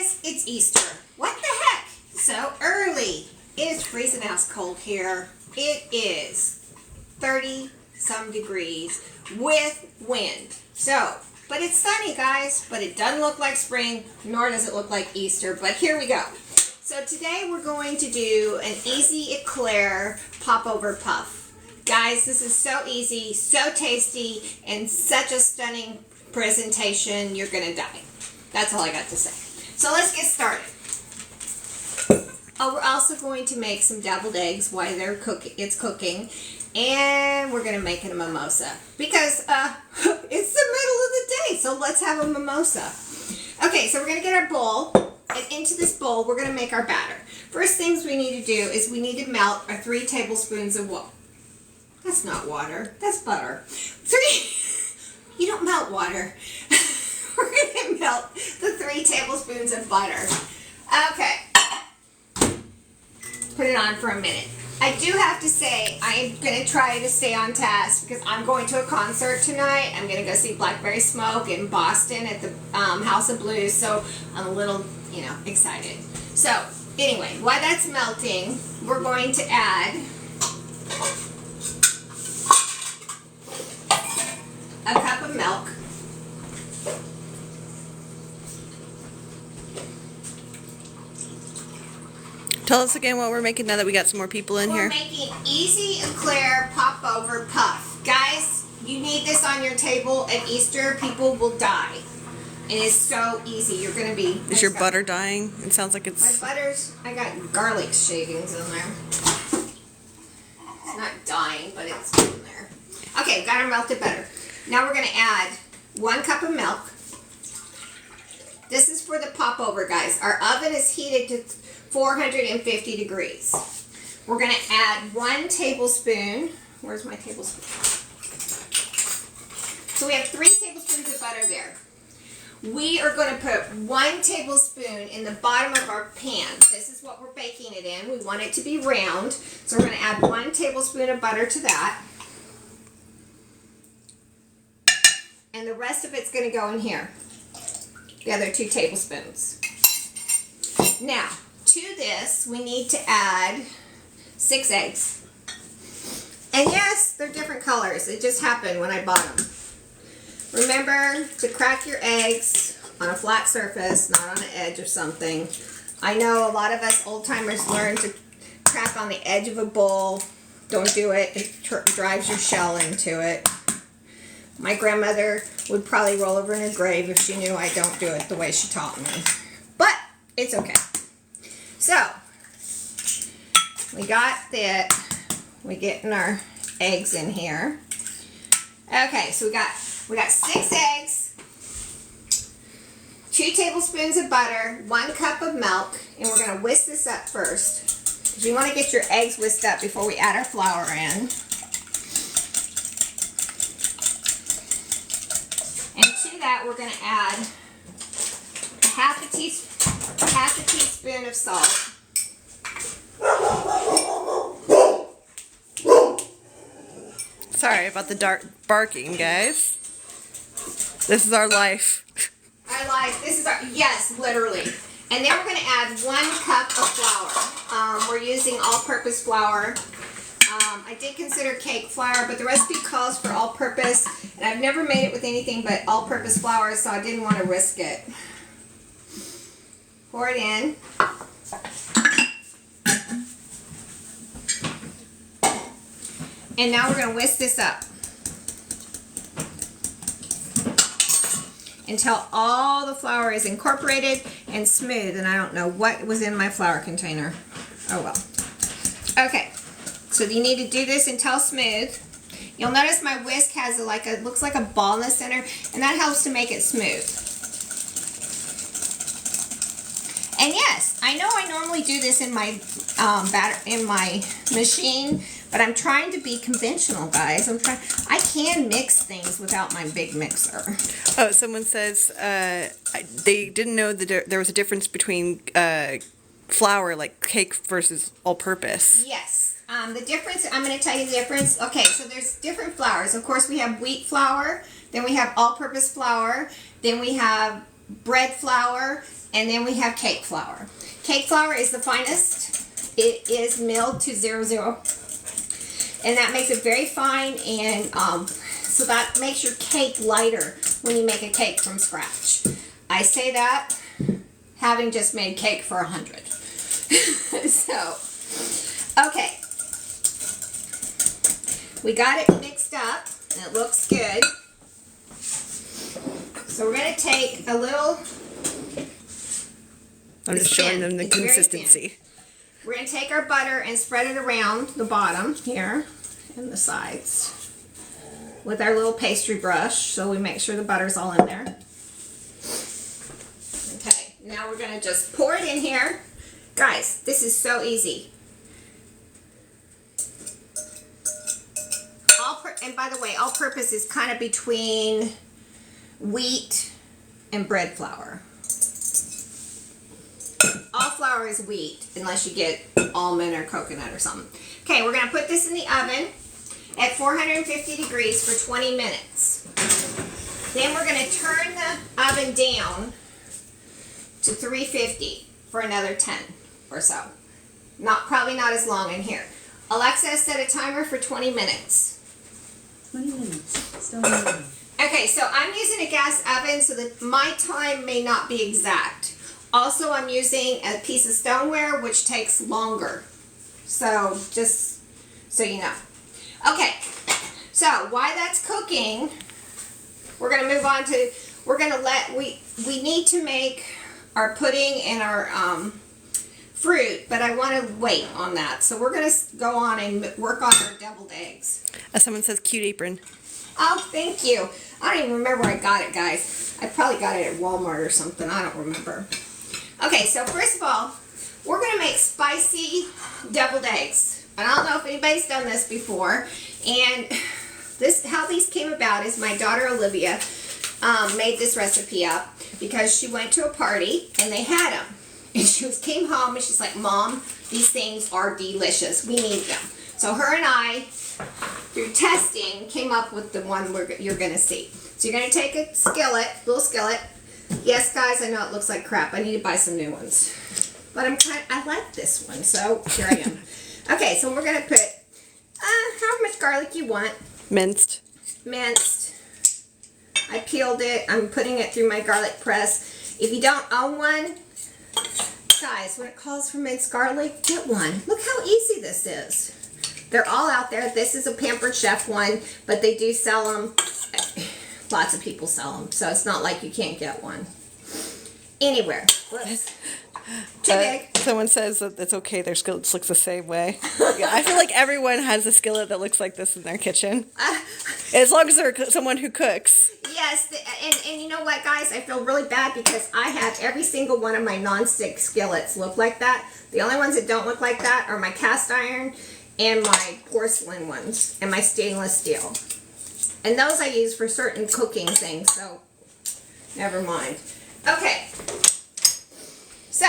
guys, it's Easter. What the heck? So early. It is freezing ass cold here. It is 30 some degrees with wind. But it's sunny, guys, but it doesn't look like spring, nor does it look like Easter, but here we go. So today we're going to do an easy eclair popover puff. Guys, this is so easy, so tasty, and such a stunning presentation, you're gonna die. That's all I got to say. So let's get started. Oh, we're also going to make some deviled eggs while it's cooking. And we're going to make it a mimosa. Because it's the middle of the day, so let's have a mimosa. Okay, so we're going to get our bowl. And into this bowl, we're going to make our batter. First things we need to do is we need to melt our 3 tablespoons of water. That's not water. That's butter. You don't melt water. We're going to melt the 3 tablespoons of butter. Okay. Put it on for a minute. I do have to say, I'm going to try to stay on task because I'm going to a concert tonight. I'm going to go see Blackberry Smoke in Boston at the House of Blues, so I'm a little, excited. So, anyway, while that's melting, we're going to add a cup of milk. Tell us again what we're making now that we got some more people in here. We're making easy eclair popover puff. Guys, you need this on your table at Easter. People will die. It is so easy. You're going to be... Is your butter dying? It sounds like it's... My butter's... I got garlic shavings in there. It's not dying, but it's in there. Okay, got our melted butter. Now we're going to add 1 cup of milk. This is for the popover, guys. Our oven is heated to 450 degrees. We're going to add 1 tablespoon. Where's my tablespoon? So we have 3 tablespoons of butter there. We are going to put 1 tablespoon in the bottom of our pan. This is what we're baking it in. We want it to be round. So we're going to add 1 tablespoon of butter to that. And the rest of it's going to go in here. The other 2 tablespoons. Now, to this, we need to add 6 eggs. And yes, they're different colors. It just happened when I bought them. Remember to crack your eggs on a flat surface, not on an edge or something. I know a lot of us old-timers learn to crack on the edge of a bowl. Don't do it. It drives your shell into it. My grandmother would probably roll over in her grave if she knew I don't do it the way she taught me. But it's okay. So, we got that. We're getting our eggs in here. Okay, so we got 6 eggs, 2 tablespoons of butter, 1 cup of milk, and we're going to whisk this up first. Because you want to get your eggs whisked up before we add our flour in. And to that, we're going to add half a teaspoon of salt. Sorry about the barking, guys. This is our life. Our life. This is our, yes, literally. And then we're going to add 1 cup of flour. We're using all-purpose flour. I did consider cake flour, but the recipe calls for all-purpose, and I've never made it with anything but all-purpose flour, so I didn't want to risk it. Pour it in. And now we're going to whisk this up until all the flour is incorporated and smooth, and I don't know what was in my flour container. Oh well. Okay. So you need to do this until smooth. You'll notice my whisk has looks like a ball in the center, and that helps to make it smooth. And yes, I know I normally do this in my machine, but I'm trying to be conventional, guys. I can mix things without my big mixer. Oh, someone says they didn't know that there was a difference between flour, like cake versus all-purpose. Yes. The difference, I'm going to tell you the difference. Okay, so there's different flours. Of course, we have wheat flour, then we have all-purpose flour, then we have bread flour, and then we have cake flour. Cake flour is the finest. It is milled to 00. And that makes it very fine, and so that makes your cake lighter when you make a cake from scratch. I say that having just made cake for 100. So, okay. We got it mixed up, and it looks good. So we're going to take a little... I'm just showing them the consistency. We're going to take our butter and spread it around the bottom here and the sides with our little pastry brush, so we make sure the butter's all in there. Okay, now we're going to just pour it in here. Guys, this is so easy. And by the way, all-purpose is kind of between wheat and bread flour. All flour is wheat, unless you get almond or coconut or something. Okay, we're going to put this in the oven at 450 degrees for 20 minutes. Then we're going to turn the oven down to 350 for another 10 or so. Probably not as long in here. Alexa, set a timer for 20 minutes. 20 minutes. Still moving. Okay, so I'm using a gas oven, so that my time may not be exact. Also, I'm using a piece of stoneware, which takes longer. So, just so you know. Okay, so while that's cooking, we're going to move on to, we need to make our pudding and our fruit, but I want to wait on that. So we're going to go on and work on our deviled eggs. Someone says cute apron. Oh, thank you. I don't even remember where I got it, guys. I probably got it at Walmart or something. I don't remember. Okay, so first of all, we're going to make spicy deviled eggs. And I don't know if anybody's done this before. And how these came about is my daughter Olivia made this recipe up because she went to a party and they had them. And she came home and she's like, Mom, these things are delicious. We need them. So her and I, through testing, came up with the one you're going to see. So you're going to take a skillet, little skillet. Yes, guys, I know it looks like crap. I need to buy some new ones. But I like this one, so here I am. Okay, so we're going to put how much garlic you want. Minced. Minced. I peeled it. I'm putting it through my garlic press. If you don't own one, guys, when it calls for minced garlic, get one. Look how easy this is. They're all out there. This is a Pampered Chef one, but they do sell them. Lots of people sell them, so it's not like you can't get one anywhere. Too big. Someone says that it's okay. Their skillets look the same way. Yeah, I feel like everyone has a skillet that looks like this in their kitchen. As long as they're someone who cooks. Yes, and you know what, guys? I feel really bad because I have every single one of my nonstick skillets look like that. The only ones that don't look like that are my cast iron and my porcelain ones and my stainless steel. And those I use for certain cooking things, so never mind. Okay. So,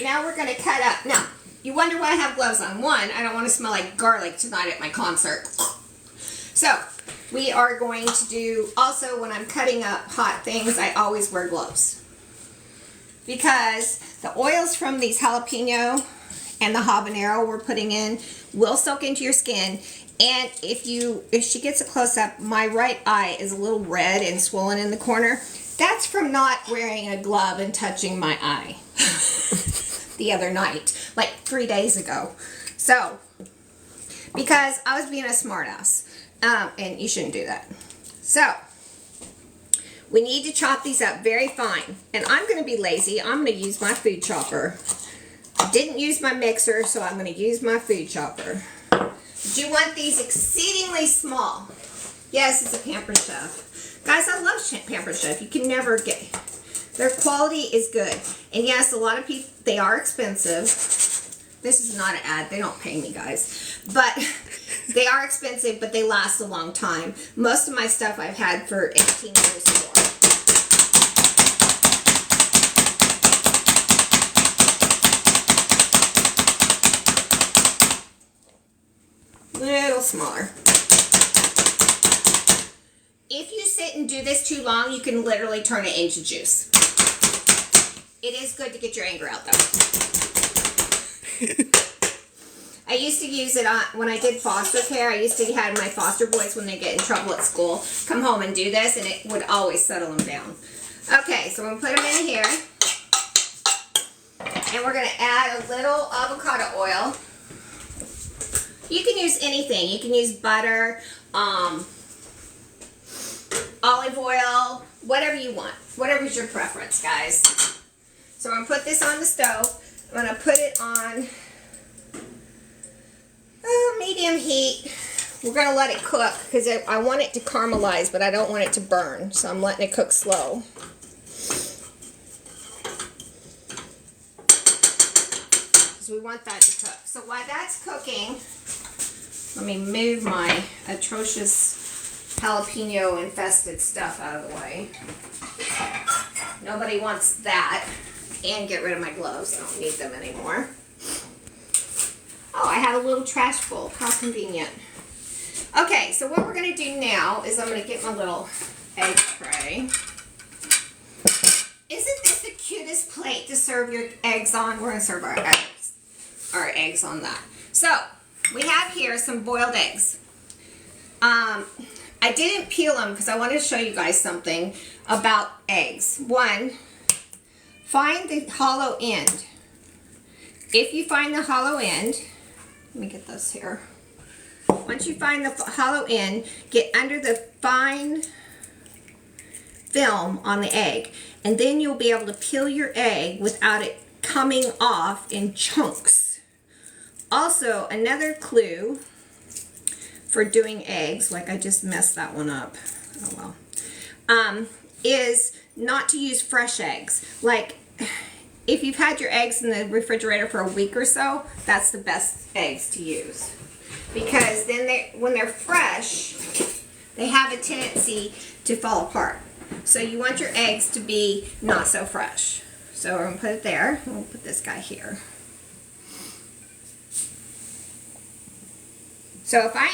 now we're going to cut up. Now, you wonder why I have gloves on. One, I don't want to smell like garlic tonight at my concert. So, we are going to do, also when I'm cutting up hot things, I always wear gloves. Because the oils from these jalapeno and the habanero we're putting in will soak into your skin. And if she gets a close-up, my right eye is a little red and swollen in the corner. That's from not wearing a glove and touching my eye the other night, like 3 days ago. So, because I was being a smartass, and you shouldn't do that. So, we need to chop these up very fine. And I'm going to be lazy. I'm going to use my food chopper. I didn't use my mixer, so I'm going to use my food chopper. Do you want these exceedingly small? Yes, it's a Pampered Chef. Guys, I love Pampered Chef. You can never get... Their quality is good. And yes, a lot of people, they are expensive. This is not an ad. They don't pay me, guys. But they are expensive, but they last a long time. Most of my stuff I've had for 18 years or more. Little smaller. if you sit and do this too long, you can literally turn it into juice. It is good to get your anger out, though. I used to use it when I did foster care. I used to have my foster boys, when they get in trouble at school, come home and do this, and it would always settle them down. Okay, so I'm going to put them in here. And we're going to add a little avocado oil. You can use anything. You can use butter, olive oil, whatever you want. Whatever's your preference, guys. So I'm going to put this on the stove. I'm going to put it on medium heat. We're going to let it cook because I want it to caramelize, but I don't want it to burn. So I'm letting it cook slow. Because we want that to cook. So while that's cooking, let me move my atrocious jalapeno infested stuff out of the way. Nobody wants that. And get rid of my gloves. I don't need them anymore. Oh, I have a little trash bowl. How convenient. Okay, so what we're going to do now is I'm going to get my little egg tray. Isn't this the cutest plate to serve your eggs on? We're going to serve our eggs on that. So, we have here some boiled eggs. I didn't peel them because I wanted to show you guys something about eggs. One, find the hollow end. If you find the hollow end, let me get this here. Once you find the hollow end, get under the fine film on the egg, and then you'll be able to peel your egg without it coming off in chunks. Also, another clue for doing eggs, like I just messed that one up, oh well, is not to use fresh eggs. Like, if you've had your eggs in the refrigerator for a week or so, that's the best eggs to use. Because then when they're fresh, they have a tendency to fall apart. So you want your eggs to be not so fresh. So we're going to put it there. We'll put this guy here. So if I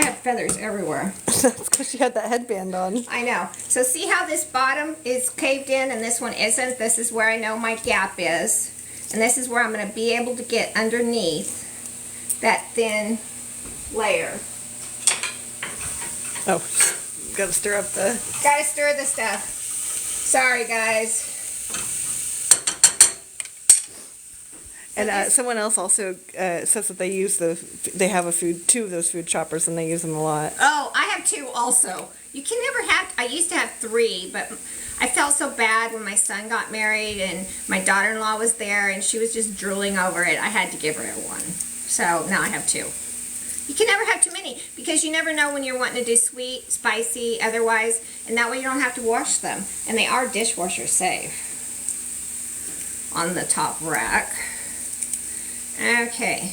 have feathers everywhere. That's because you had that headband on. I know. So see how this bottom is caved in and this one isn't? This is where I know my gap is. And this is where I'm going to be able to get underneath that thin layer. Oh, gotta stir up the... Gotta stir the stuff. Sorry, guys. And someone else also says that they have two of those food choppers and they use them a lot. Oh, I have two also. You can never have, I used to have three, but I felt so bad when my son got married and my daughter-in-law was there and she was just drooling over it. I had to give her one. So now I have two. You can never have too many because you never know when you're wanting to do sweet, spicy, otherwise, and that way you don't have to wash them. And they are dishwasher safe on the top rack. Okay.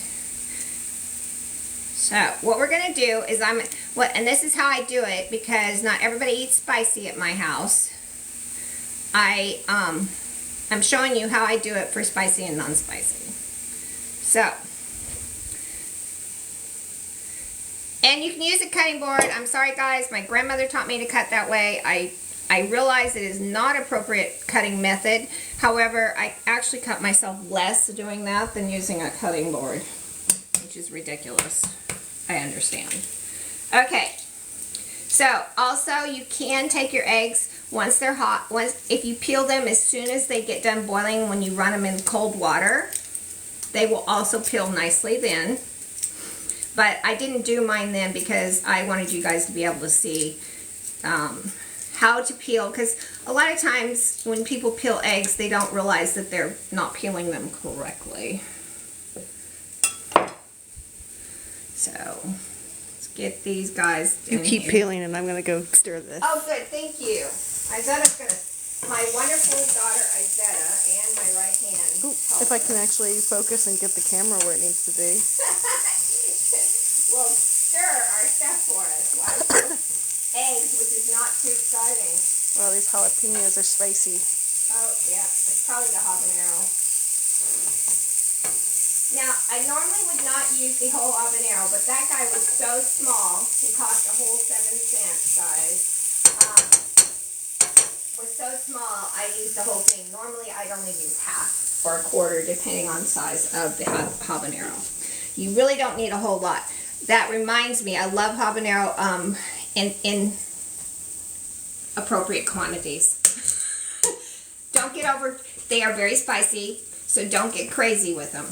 So what we're gonna do is and this is how I do it because not everybody eats spicy at my house. I'm showing you how I do it for spicy and non-spicy. So, and you can use a cutting board. I'm sorry guys, my grandmother taught me to cut that way. I realize it is not appropriate cutting method. However, I actually cut myself less doing that than using a cutting board, which is ridiculous. I understand. Okay. So, also you can take your eggs once they're hot. If you peel them as soon as they get done boiling, when you run them in cold water, they will also peel nicely then. But I didn't do mine then because I wanted you guys to be able to see how to peel, because a lot of times when people peel eggs, they don't realize that they're not peeling them correctly. So, let's get these guys You in keep here. peeling and I'm going to go stir this. Oh, good. Thank you. Izetta's going to, my wonderful daughter Izetta and my right hand. Ooh, if I can actually focus and get the camera where it needs to be. Will stir our stuff for us. Wow. Eggs, which is not too exciting. Well, these jalapenos are spicy. Oh, yeah. It's probably the habanero. Now, I normally would not use the whole habanero, but that guy was so small, he cost a whole 7 cents, guys. was so small, I used the whole thing. Normally, I'd only use half or a quarter, depending on the size of the habanero. You really don't need a whole lot. That reminds me, I love habanero in appropriate quantities. Don't get over, they are very spicy, so don't get crazy with them.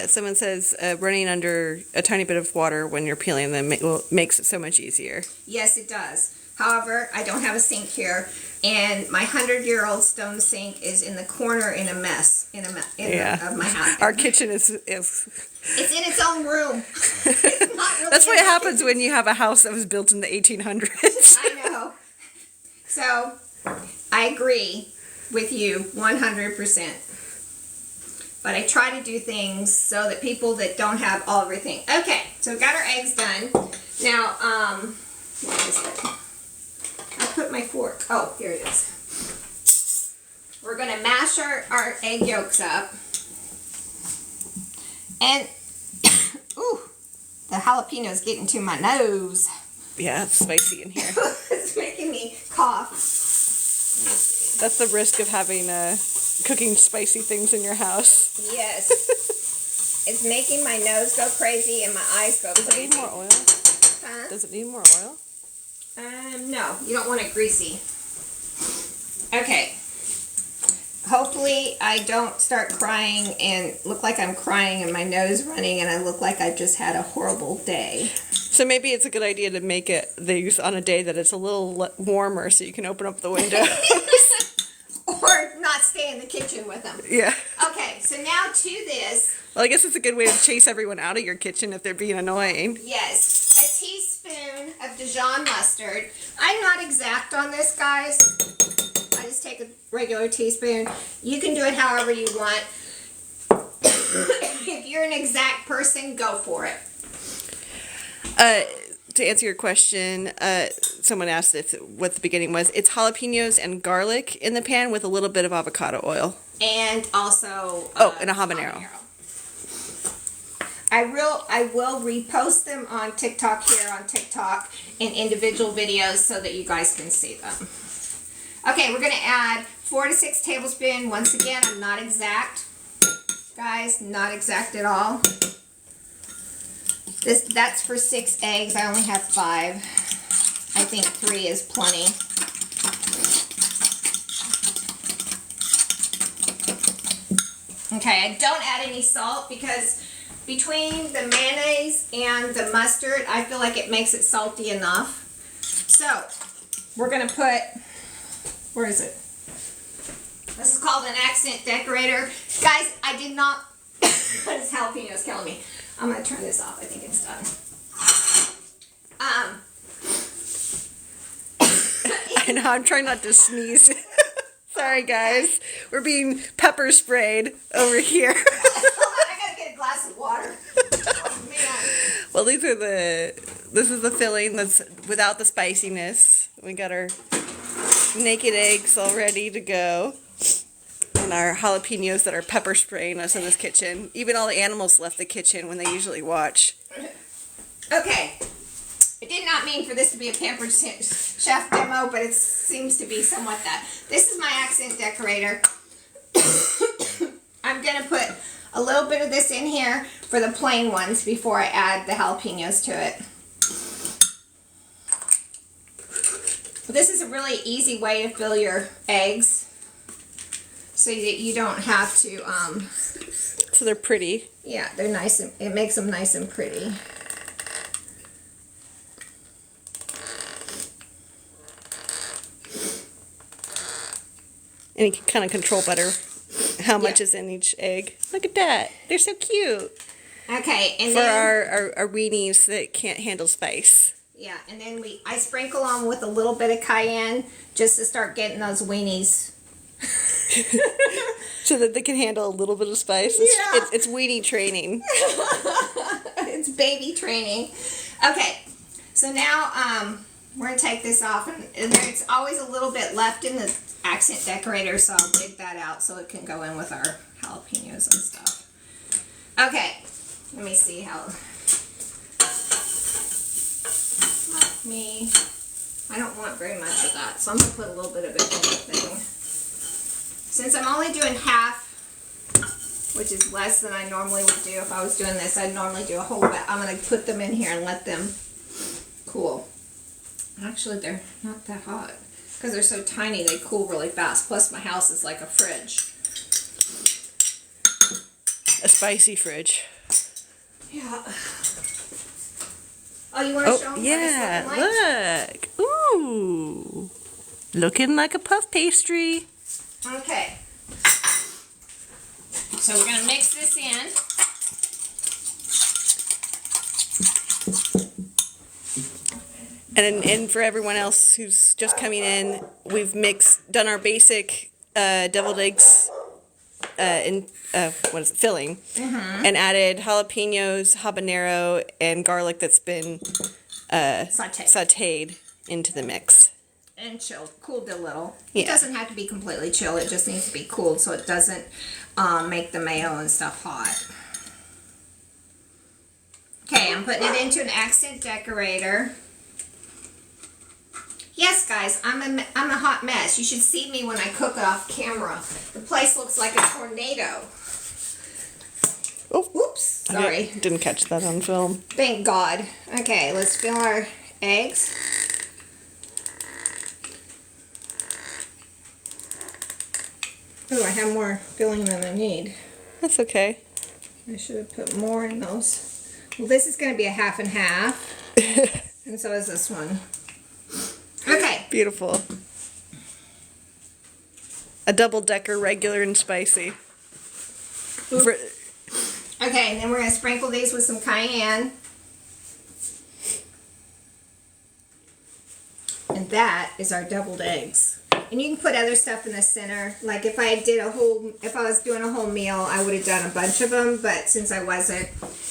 Someone says running under a tiny bit of water when you're peeling them makes it so much easier. Yes, it does. However, I don't have a sink here, and my 100-year-old stone sink is in the corner in a mess of my house. Our kitchen is It's in its own room. It's not really That's in what the happens kitchen. when you have a house that was built in the 1800s. I know. So, I agree with you 100%. But I try to do things so that people that don't have everything. Okay, so we got our eggs done. Now, what is it? I put my fork. Oh, here it is. We're going to mash our egg yolks up. And, ooh, the jalapeno's getting to my nose. Yeah, it's spicy in here. It's making me cough. That's the risk of having cooking spicy things in your house. Yes. It's making my nose go crazy and my eyes go Does it crazy. need more oil? Huh? Does it need more oil? No, you don't want it greasy. Okay. Hopefully I don't start crying and look like I'm crying and my nose running and I look like I've just had a horrible day. So maybe it's a good idea to make these on a day that it's a little warmer so you can open up the window. Or not stay in the kitchen with them. Yeah. Okay, so now to this, Well, I guess it's a good way to chase everyone out of your kitchen if they're being annoying. yes, a teaspoon of Dijon mustard. I'm not exact on this, guys. I just take a regular teaspoon. You can do it however you want. If you're an exact person, go for it. To answer your question, someone asked what the beginning was. It's jalapenos and garlic in the pan with a little bit of avocado oil. And also And a habanero. I will repost them on TikTok in individual videos so that you guys can see them. Okay, we're going to add 4 to 6 tablespoons. Once again, I'm not exact. Guys, not exact at all. That's for 6 eggs. I only have 5. I think 3 is plenty. Okay, I don't add any salt because between the mayonnaise and the mustard, I feel like it makes it salty enough. So, we're going to put, where is it? This is called an accent decorator. Guys, I did not, this jalapeno's killing me. I'm going to turn this off. I think it's done. I know, I'm trying not to sneeze. Sorry, guys. We're being pepper sprayed over here. Hold on, I got to get a glass of water. Oh, man. Well, this is the filling that's without the spiciness. We got our naked eggs all ready to go. And our jalapenos that are pepper spraying us in this kitchen. Even all the animals left the kitchen when they usually watch. Okay. I did not mean for this to be a Pampered Chef demo, but it seems to be somewhat that. This is my accent decorator. I'm going to put a little bit of this in here for the plain ones before I add the jalapenos to it. This is a really easy way to fill your eggs so that you don't have to, So they're pretty. yeah, they're nice and it makes them nice and pretty. And you can kind of control better how much Yeah. is in each egg. Look at that. They're so cute. Okay, and For then our weenies that can't handle spice. yeah, and then I sprinkle them with a little bit of cayenne just to start getting those weenies. So that they can handle a little bit of spice. It's weenie training. It's baby training. Okay, so now we're gonna take this off, and there's always a little bit left in the accent decorator, so I'll dig that out so it can go in with our jalapenos and stuff. Okay, let me see how. Let me I don't want very much of that, so I'm going to put a little bit of it in the thing. Since I'm only doing half, which is less than I normally would do if I was doing this, I'd normally do a whole bit. I'm going to put them in here and let them cool. Actually, they're not that hot. Because they're so tiny, they cool really fast. Plus, my house is like a fridge. A spicy fridge. Yeah. Oh, you want to show them yeah, what it's looking like? look. Ooh. Looking like a puff pastry. Okay. So we're going to mix this in. And for everyone else who's just coming in, we've done our basic deviled eggs filling, and added jalapenos, habanero, and garlic that's been sauteed into the mix. And chilled, cooled a little. Yeah. It doesn't have to be completely chilled, it just needs to be cooled so it doesn't make the mayo and stuff hot. Okay, I'm putting it into an accent decorator. Yes, guys, I'm a hot mess. You should see me when I cook off camera. The place looks like a tornado. Oh, Oops, sorry. Okay, didn't catch that on film. Thank God. Okay, let's fill our eggs. Oh, I have more filling than I need. That's okay. I should have put more in those. Well, this is going to be a half and half. And so is this one. Okay. Beautiful. A double-decker, regular and spicy. Okay, and then we're going to sprinkle these with some cayenne. And that is our deviled eggs. And you can put other stuff in the center. Like if I was doing a whole meal, I would have done a bunch of them, but since I wasn't.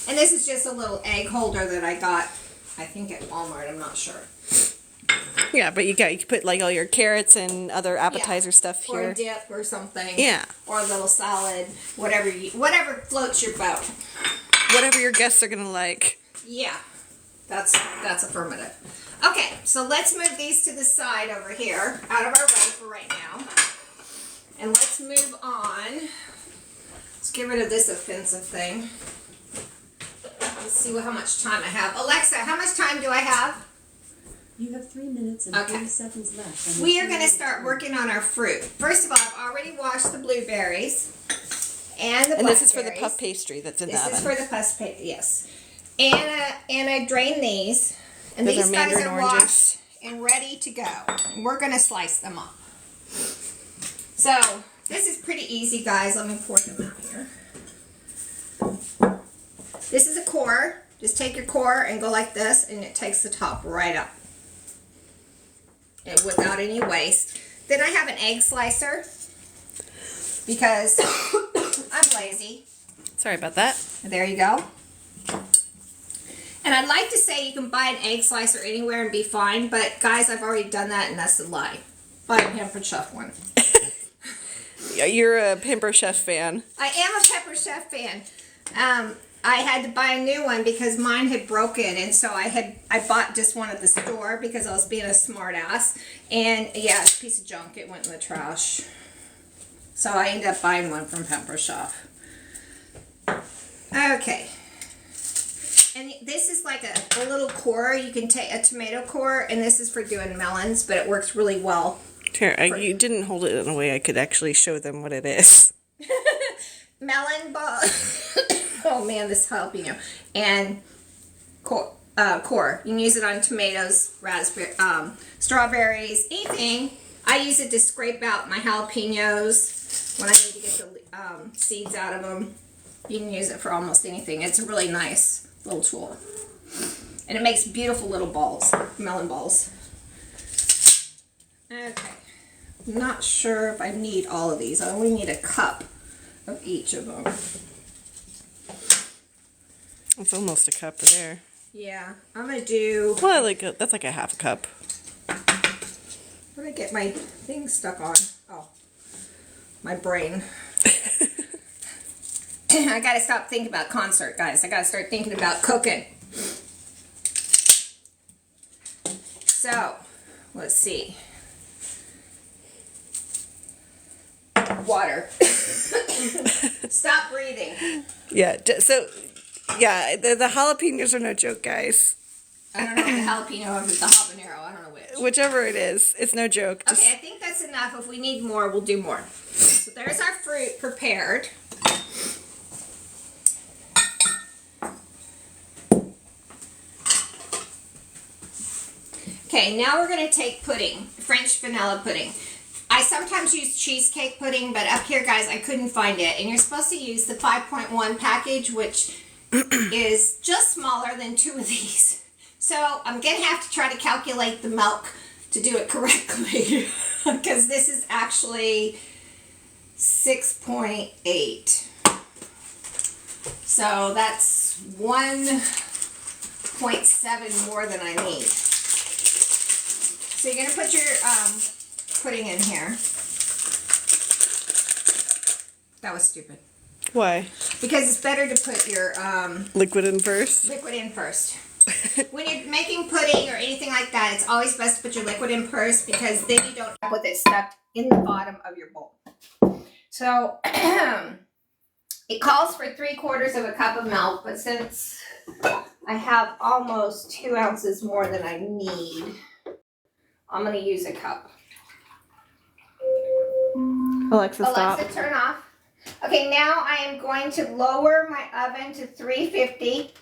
And this is just a little egg holder that I got, I think at Walmart, I'm not sure. Yeah, but you can put like all your carrots and other appetizer stuff here. Or a dip or something. Yeah. Or a little salad, whatever floats your boat. Whatever your guests are gonna like. Yeah, that's affirmative. Okay, so let's move these to the side over here, out of our way for right now. And let's move on. Let's get rid of this offensive thing. Let's see how much time I have. Alexa, how much time do I have? You have 3 minutes and 40 seconds left. We are going to start working on our fruit. First of all, I've already washed the blueberries and the blackberries. And this is for the puff pastry that's in the oven. This is for the puff pastry, yes. And I drained these. And Those these are guys mandarin are oranges. washed and ready to go. And we're going to slice them up. So, this is pretty easy, guys. Let me pour them out here. This is a core. Just take your core and go like this, and it takes the top right up. And without any waste. Then I have an egg slicer because I'm lazy. Sorry about that. There you go. And I'd like to say you can buy an egg slicer anywhere and be fine, but guys, I've already done that and that's a lie. Buy a Pampered Chef one. Yeah, you're a Pampered Chef fan. I am a Pepper Chef fan. I had to buy a new one because mine had broken, and so I bought just one at the store because I was being a smart ass. And yeah, it's a piece of junk. It went in the trash. So I ended up buying one from Pepper Chef. Okay. And this is like a little core. You can take a tomato core, and this is for doing melons, but it works really well. Here, you didn't hold it in a way I could actually show them what it is. Melon ball. Oh man, this jalapeno. And core. You can use it on tomatoes, raspberry, strawberries, anything. I use it to scrape out my jalapenos when I need to get the seeds out of them. You can use it for almost anything. It's a really nice little tool. And it makes beautiful little balls, melon balls. Okay. I'm not sure if I need all of these. I only need a cup of each of them. It's almost a cup there. Yeah, I'm gonna do. Well, that's like a half cup. Where did I get my thing stuck on? Oh, my brain. I gotta stop thinking about concert, guys. I gotta start thinking about cooking. So, let's see. Water. Stop breathing. Yeah. So, yeah, the jalapenos are no joke, guys. I don't know if the jalapeno or if it's the habanero. I don't know which. Whichever it is, it's no joke. Just Okay, I think that's enough. If we need more, we'll do more. So there's our fruit prepared. Okay, now we're going to take pudding, French vanilla pudding. I sometimes use cheesecake pudding, but up here, guys, I couldn't find it. And you're supposed to use the 5.1 package, which is just smaller than 2 of these. So I'm going to have to try to calculate the milk to do it correctly. Because this is actually 6.8. So that's 1.7 more than I need. So you're going to put your pudding in here. That was stupid. why? Because it's better to put your Liquid in first? liquid in first. When you're making pudding or anything like that, it's always best to put your liquid in first because then you don't end up with it stuck in the bottom of your bowl. So it calls for 3/4 cup of milk, but since I have almost 2 ounces more than I need, I'm going to use a cup. Alexa, stop. Alexa, turn off. Okay, now I am going to lower my oven to 350.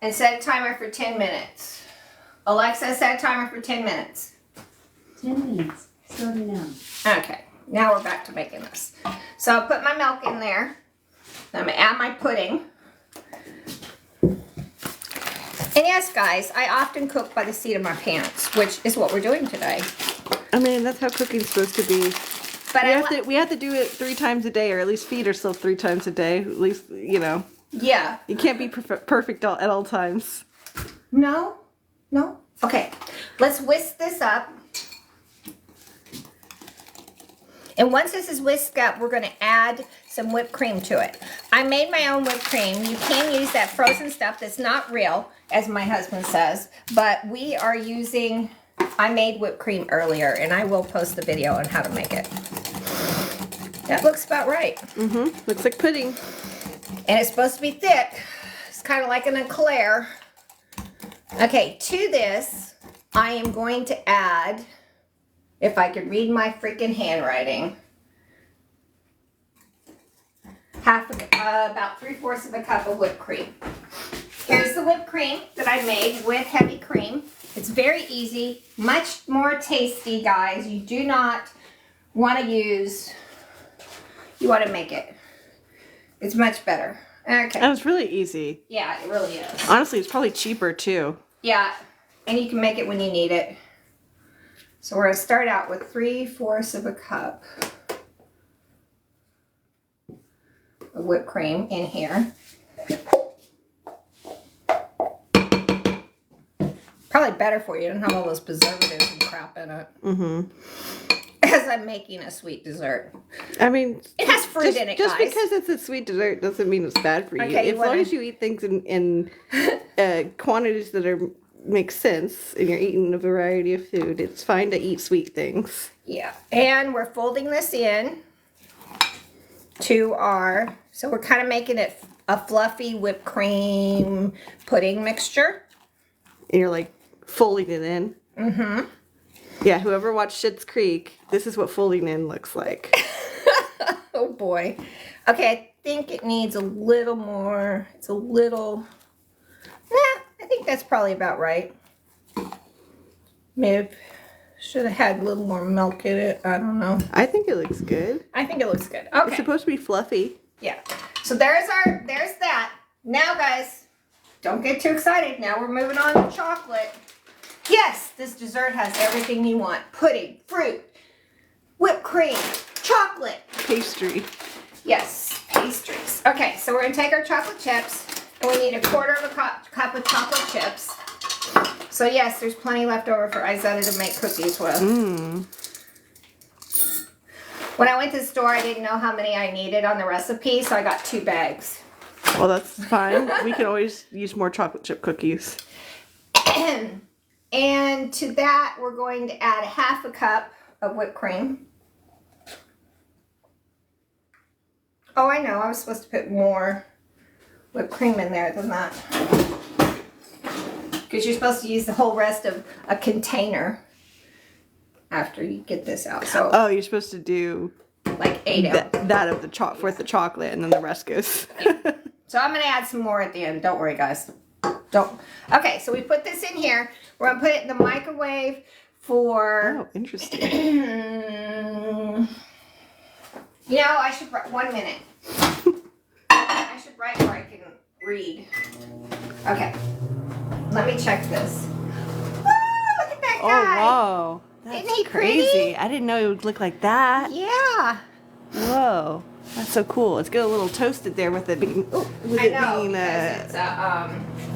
And set a timer for 10 minutes. Alexa, set a timer for 10 minutes. 10 minutes. Starting now. Okay, now we're back to making this. So I'll put my milk in there. I'm going to add my pudding. And yes, guys, I often cook by the seat of my pants, which is what we're doing today. I mean, that's how cooking's supposed to be. But We have to do it 3 times a day, or at least feed ourselves 3 times a day. At least, you know. yeah. You can't be perfect at all times. No? No? Okay. Let's whisk this up. And once this is whisked up, we're going to add some whipped cream to it. I made my own whipped cream. You can use that frozen stuff that's not real, as my husband says. But we are using, I made whipped cream earlier, and I will post the video on how to make it. That looks about right. Mm-hmm. Looks like pudding. And it's supposed to be thick. It's kind of like an eclair. Okay, to this, I am going to add, if I could read my freaking handwriting, about 3/4 cup of whipped cream. Here's the whipped cream that I made with heavy cream. It's very easy, much more tasty, guys. You do not want to use, you want to make it. It's much better. Okay. That was really easy. Yeah, it really is. Honestly, it's probably cheaper too. Yeah, and you can make it when you need it. So we're going to start out with 3/4 cup of whipped cream in here. Probably better for you. You don't have all those preservatives and crap in it. Mm-hmm. As I'm making a sweet dessert. I mean, It has fruit in it, just guys. because it's a sweet dessert doesn't mean it's bad for you. Okay, As long as you eat things in quantities that make sense, and you're eating a variety of food, it's fine to eat sweet things. Yeah, and we're folding this in to our, so we're kind of making it a fluffy whipped cream pudding mixture. And you're like folding it in. Mm-hmm. Yeah, whoever watched Schitt's Creek, this is what folding in looks like. Oh boy. Okay, I think it needs a little more. It's a little, I think that's probably about right. Maybe should have had a little more milk in it. I don't know. I think it looks good. I think it looks good. It's Okay. supposed to be fluffy. Yeah. So there's that. Now guys, don't get too excited. Now we're moving on to chocolate. Yes, this dessert has everything you want. Pudding, fruit, whipped cream, chocolate. Pastry. Yes, pastries. Okay, so we're going to take our chocolate chips, and we need 1/4 cup of chocolate chips. So yes, there's plenty left over for Izetta to make cookies with. Mmm. When I went to the store, I didn't know how many I needed on the recipe, so I got 2 bags. Well, that's fine. We can always use more chocolate chip cookies. And to that, we're going to add 1/2 cup of whipped cream. Oh, I know. I was supposed to put more whipped cream in there than that. Because you're supposed to use the whole rest of a container after you get this out. So, Oh, you're supposed to do like 8 ounces. that of the worth the chocolate, and then the rest goes. So I'm going to add some more at the end. Don't worry, guys. Don't. Okay, so we put this in here. We're going to put it in the microwave for... Oh, interesting. You know, I should write 1 minute. I should write where I can read. Okay. Let me check this. Oh, look at that Oh, guy. wow. That's Isn't he crazy. pretty? I didn't know it would look like that. Yeah. Whoa. That's so cool. It's getting a little toasted there with it being... I know, because it's a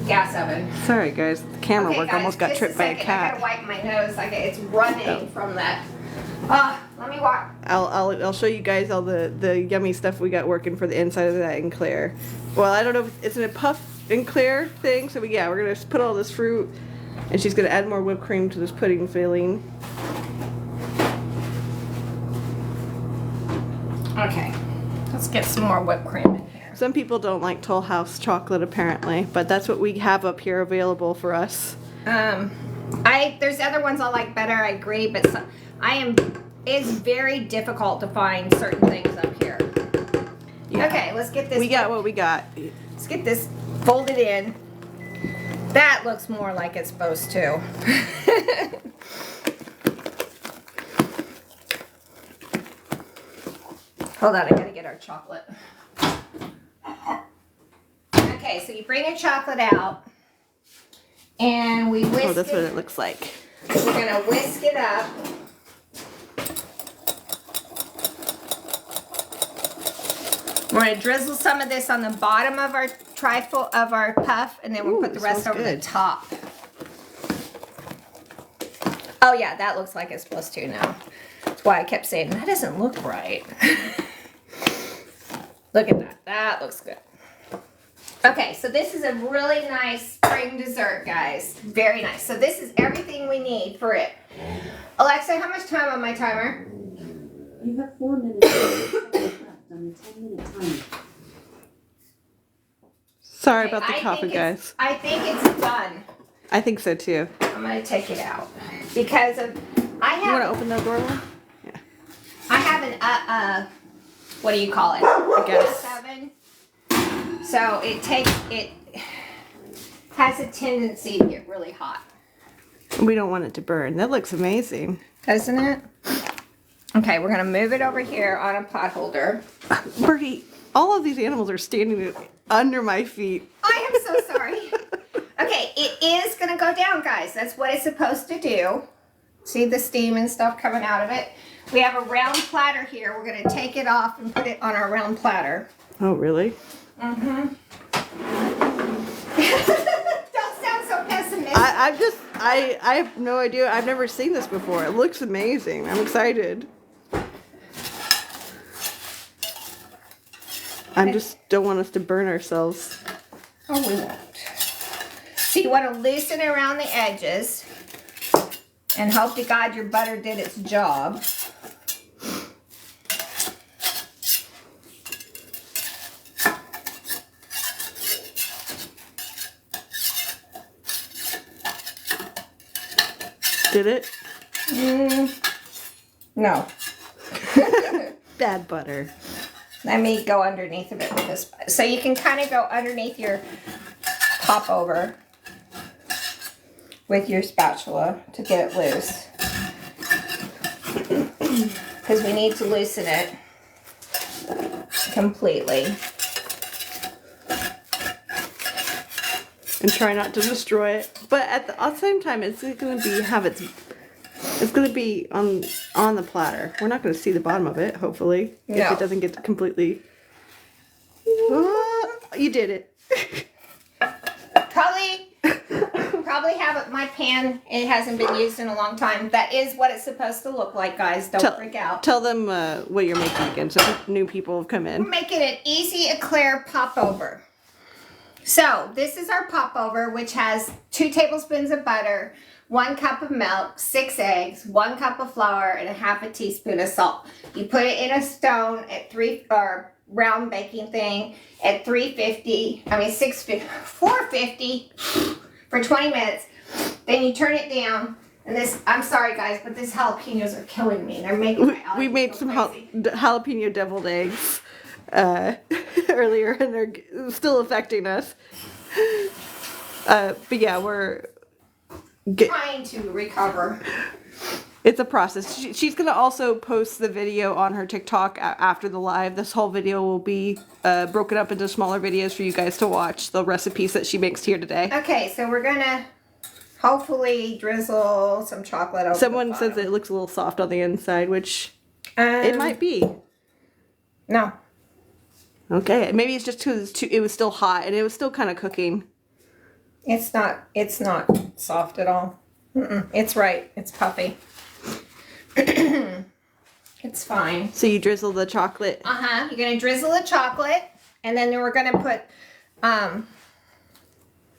gas oven. Sorry, guys. The camera work guys, almost got just tripped by a second. I cat. gotta wipe my nose. Like it's running from that. Let me walk. I'll show you guys all the yummy stuff we got working for the inside of that eclair. Well, I don't know if it's in a puff eclair thing, so we're gonna put all this fruit, and she's gonna add more whipped cream to this pudding filling. Okay, let's get some more whipped cream in here. Some people don't like Toll House chocolate apparently, but that's what we have up here available for us. There's other ones I like better. I agree, but it's very difficult to find certain things up here. Yeah. Okay, let's get this. We got what we got. Let's get this folded in. That looks more like it's supposed to. Hold on, I gotta get our chocolate. Okay, so you bring your chocolate out, and we whisk Oh, that's it. what it looks like. We're gonna whisk it up. We're gonna drizzle some of this on the bottom of our trifle of our puff, and then we'll Ooh, put the rest smells over the good. top. Oh yeah, that looks like it's supposed to now. That's why I kept saying that doesn't look right. Look at that. That looks good. Okay, so this is a really nice spring dessert, guys. Very nice. So this is everything we need for it. Alexa, how much time on my timer? You have 4 minutes left on the 10-minute timer. Sorry Okay, about the I coffee, think it's- guys. I think it's done. I think so too. I'm gonna take it out because of I You want to have open the door one? I have an what do you call it? I guess. Oven. So it has a tendency to get really hot. We don't want it to burn. That looks amazing. Doesn't it? Okay, we're gonna move it over here on a pot holder. Bertie, all of these animals are standing under my feet. I am so sorry. Okay, it is gonna go down, guys. That's what it's supposed to do. See the steam and stuff coming out of it? We have a round platter here. We're gonna take it off and put it on our round platter. Oh, really? Mm-hmm. Don't sound so pessimistic. I have no idea. I've never seen this before. It looks amazing. I'm excited. I just don't want us to burn ourselves. Oh, we won't. So you want to loosen around the edges and hope to God your butter did its job. Did it? No. Bad butter. Let me go underneath of it with this. So you can kind of go underneath your pop over with your spatula to get it loose. Because we need to loosen it completely. And try not to destroy it. But at the same time, it's going to be on the platter. We're not going to see the bottom of it, hopefully. If No. it doesn't get completely... Oh, you did it. Probably have my pan. It hasn't been used in a long time. That is what it's supposed to look like, guys. Don't freak out. Tell them what you're making again, so new people have come We're in. making an easy eclair popover. So this is our popover, which has 2 tablespoons of butter, 1 cup of milk, 6 eggs, 1 cup of flour, and a half a teaspoon of salt. You put it in a stone at round baking thing at 450 for 20 minutes. Then you turn it down. And this, I'm sorry guys, but these jalapenos are killing me. They're making my allergies We made go some crazy. jalapeno deviled eggs earlier, and they're still affecting us. But yeah, we're Trying to recover. it's a process. She's gonna also post the video on her TikTok after the live. This whole video will be broken up into smaller videos for you guys to watch the recipes that she makes here today. Okay, so we're gonna hopefully drizzle some chocolate over Someone the says bottom. it looks a little soft on the inside, which it might be. No. Okay, maybe it's just because it was still hot and it was still kind of cooking. It's not soft at all. It's right. It's puffy. It's fine. So you drizzle the chocolate. You're gonna drizzle the chocolate, and then we're gonna put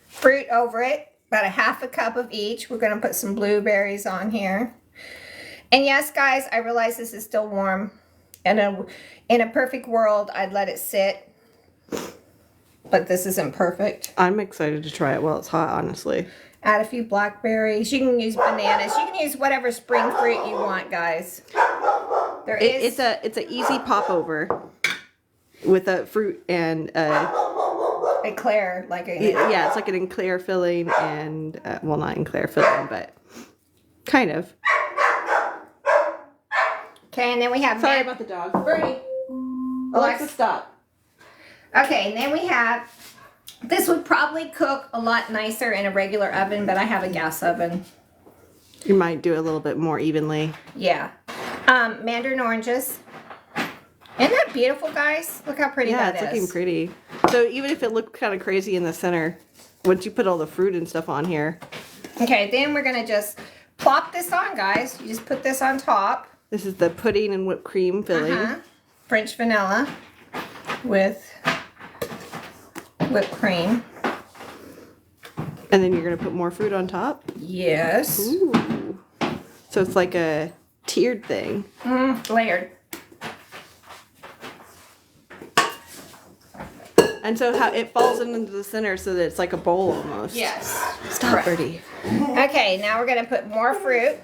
fruit over it, about a half a cup of each. We're gonna put some blueberries on here. And yes, guys, I realize this is still warm. And in a perfect world, I'd let it sit. But this isn't perfect. I'm excited to try it while it's hot, honestly. Add a few blackberries. You can use bananas. You can use whatever spring fruit you want, guys. It's a easy popover with a fruit and eclair, like a yeah, it's like an eclair filling and well, not eclair filling, but kind of. Okay, and then we have Sorry about the dog. Bernie, Alexa, stop. Okay, and then we have, this would probably cook a lot nicer in a regular oven, but I have a gas oven. You might do it a little bit more evenly. Yeah. Mandarin oranges. Isn't that beautiful, guys? Look how pretty Yeah, that it's is. looking pretty. So even if it looked kind of crazy in the center, once you put all the fruit and stuff on here. Okay, then we're going to just plop this on, guys. You just put this on top. This is the pudding and whipped cream filling. French vanilla with whipped cream. And then you're going to put more fruit on top. Yes. Ooh. So it's like a tiered thing. Layered. And so how it falls into the center so that it's like a bowl almost. Yes. Stop, Correct. Birdie. Okay, now we're going to put more fruit.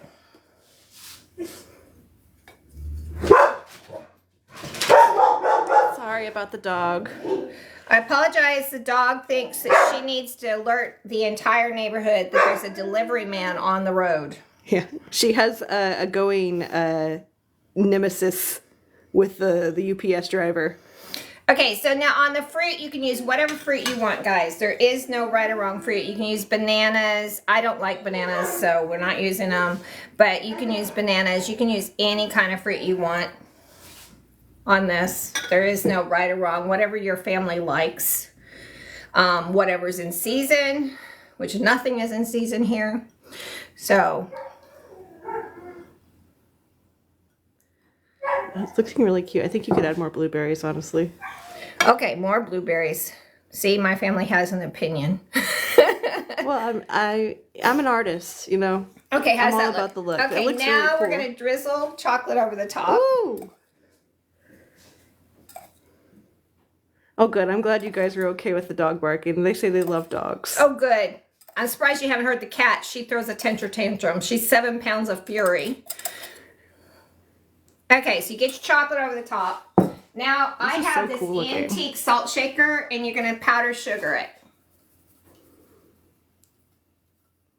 Sorry about the dog. I apologize. The dog thinks that she needs to alert the entire neighborhood that there's a delivery man on the road. Yeah, she has a going nemesis with the UPS driver. Okay, so now on the fruit, you can use whatever fruit you want, guys. There is no right or wrong fruit. You can use bananas. I don't like bananas, so we're not using them. But you can use bananas. You can use any kind of fruit you want on this. There is no right or wrong. Whatever your family likes. Whatever's in season, which nothing is in season here. So It's looking really cute. I think you could add more blueberries, honestly. okay, more blueberries. See, my family has an opinion. Well, I'm an artist, you know. Okay, how's I'm all that about look? the look. Okay, It looks now really we're cool. gonna drizzle chocolate over the top. Ooh. Oh, good. I'm glad you guys are okay with the dog barking. They say they love dogs. Oh, good. I'm surprised you haven't heard the cat. She throws a temper tantrum. She's 7 pounds of fury. Okay, so you get your chocolate over the top. Now, I is have so this cool looking. antique salt shaker, and you're going to powder sugar it.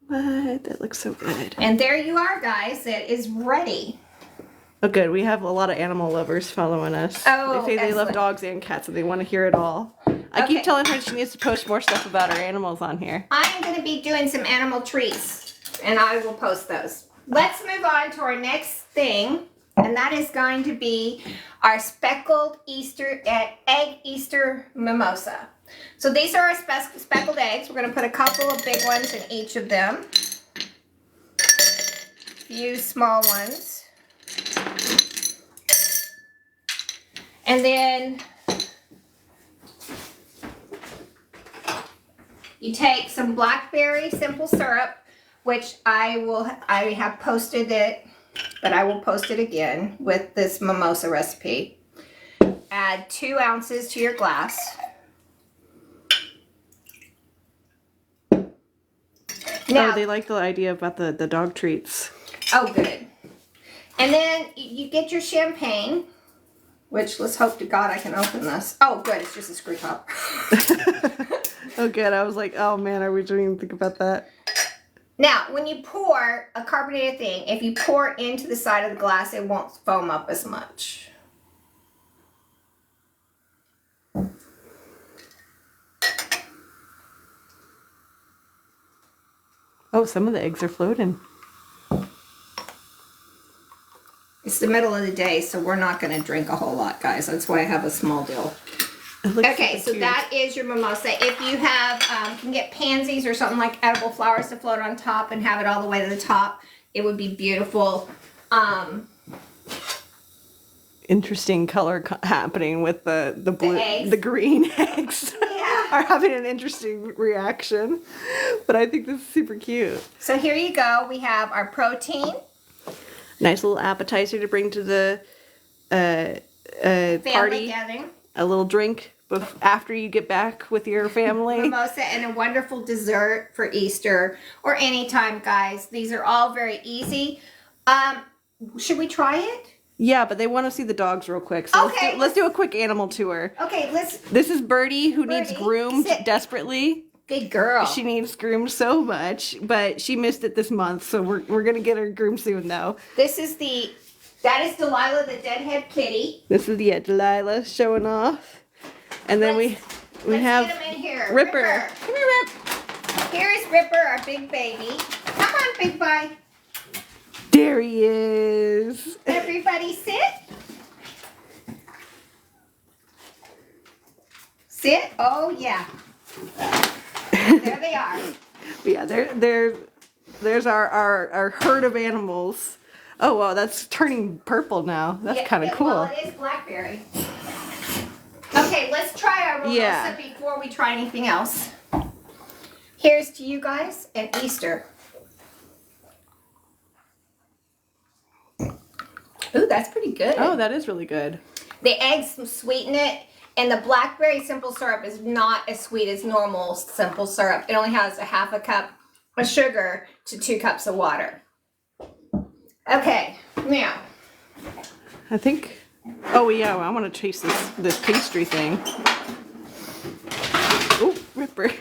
What? That looks so good. And there you are, guys. It is ready. Oh, good. We have a lot of animal lovers following us. Oh, they say they love excellent. dogs and cats, and they want to hear it all. I Okay. keep telling her she needs to post more stuff about our animals on here. I'm going to be doing some animal treats, and I will post those. Let's move on to our next thing, and that is going to be our speckled egg Easter mimosa. So these are our speckled eggs. We're going to put a couple of big ones in each of them. A few small ones. And then You take some blackberry simple syrup, which I have posted it, but I will post it again with this mimosa recipe. Add 2 ounces to your glass. Now, Oh, they like the idea about the dog treats. oh, good. And then you get your champagne, which let's hope to God I can open this. Oh, good. It's just a screw top. Oh, good. I was like, oh man, are we doing think about that? Now, when you pour a carbonated thing, if you pour into the side of the glass, it won't foam up as much. Oh, some of the eggs are floating. It's the middle of the day, so we're not going to drink a whole lot, guys. That's why I have a small deal. Okay, so that is your mimosa. If you have, can get pansies or something like edible flowers to float on top and have it all the way to the top, it would be beautiful. Interesting color happening with the blue, eggs. the green eggs. Yeah. Are having an interesting reaction, but I think this is super cute. So here you go. We have our protein. Nice little appetizer to bring to the Family party. gathering. A little drink after you get back with your family. Mimosa and a wonderful dessert for Easter or anytime, guys. These are all very easy. Should we try it? Yeah, but they want to see the dogs real quick. So Okay. let's do a quick animal tour. Okay, let's. This is Birdie, who needs Birdie, groomed sit. desperately. Good girl. She needs groomed so much, but she missed it this month, so we're gonna get her groomed soon though. That is Delilah, the deadhead kitty. This is Delilah showing off, and then we Let's have get him in here. Ripper. Come here, Rip. Here is Ripper, our big baby. Come on, big boy. There he is. Everybody sit. Sit. Oh yeah. There they are. Yeah, there's our herd of animals. Oh wow, that's turning purple now. That's kind of cool. Well, it is blackberry. Okay, let's try our mimosa Yeah. before we try anything else. Here's to you guys and Easter. Ooh, that's pretty good. Oh, that is really good. The eggs sweeten it, and the blackberry simple syrup is not as sweet as normal simple syrup. It only has a half a cup of sugar to 2 cups of water. Okay, now. I think. Oh yeah, well, I want to taste this pastry thing. Oh, Ripper.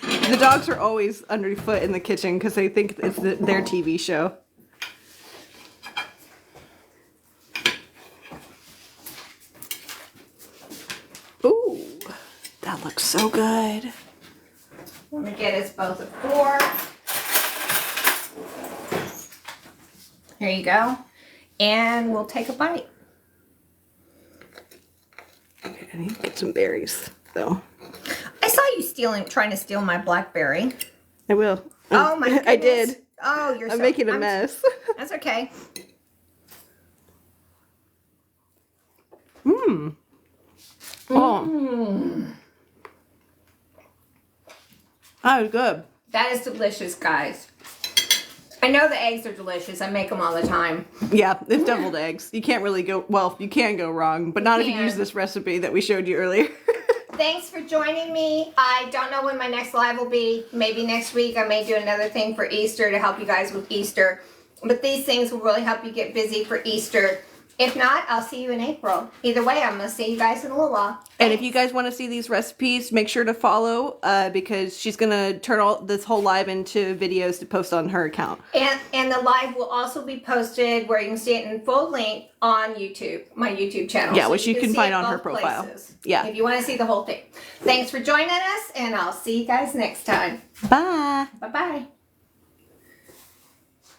The dogs are always underfoot in the kitchen because they think it's their TV show. Ooh, that looks so good. Let me get us both a fork. Here you go. And we'll take a bite. Okay, I need to get some berries, though. I saw you trying to steal my blackberry. I will. Oh my goodness. I did. Oh, you're I'm so... making a mess. That's okay. Mmm. Oh. That was good. That is delicious, guys. I know the eggs are delicious. I make them all the time. Yeah, it's deviled eggs. You can't really go, well, you can go wrong, but not if you can. use this recipe that we showed you earlier. Thanks for joining me. I don't know when my next live will be. Maybe next week I may do another thing for Easter to help you guys with Easter. But these things will really help you get busy for Easter. If not, I'll see you in April. Either way, I'm going to see you guys in a little while. And if you guys want to see these recipes, make sure to follow because she's going to turn this whole live into videos to post on her account. And the live will also be posted where you can see it in full length on YouTube, my YouTube channel. Yeah, So which you can see find it on her both profile. places, Yeah. if you want to see the whole thing. Thanks for joining us, and I'll see you guys next time. Bye. Bye-bye.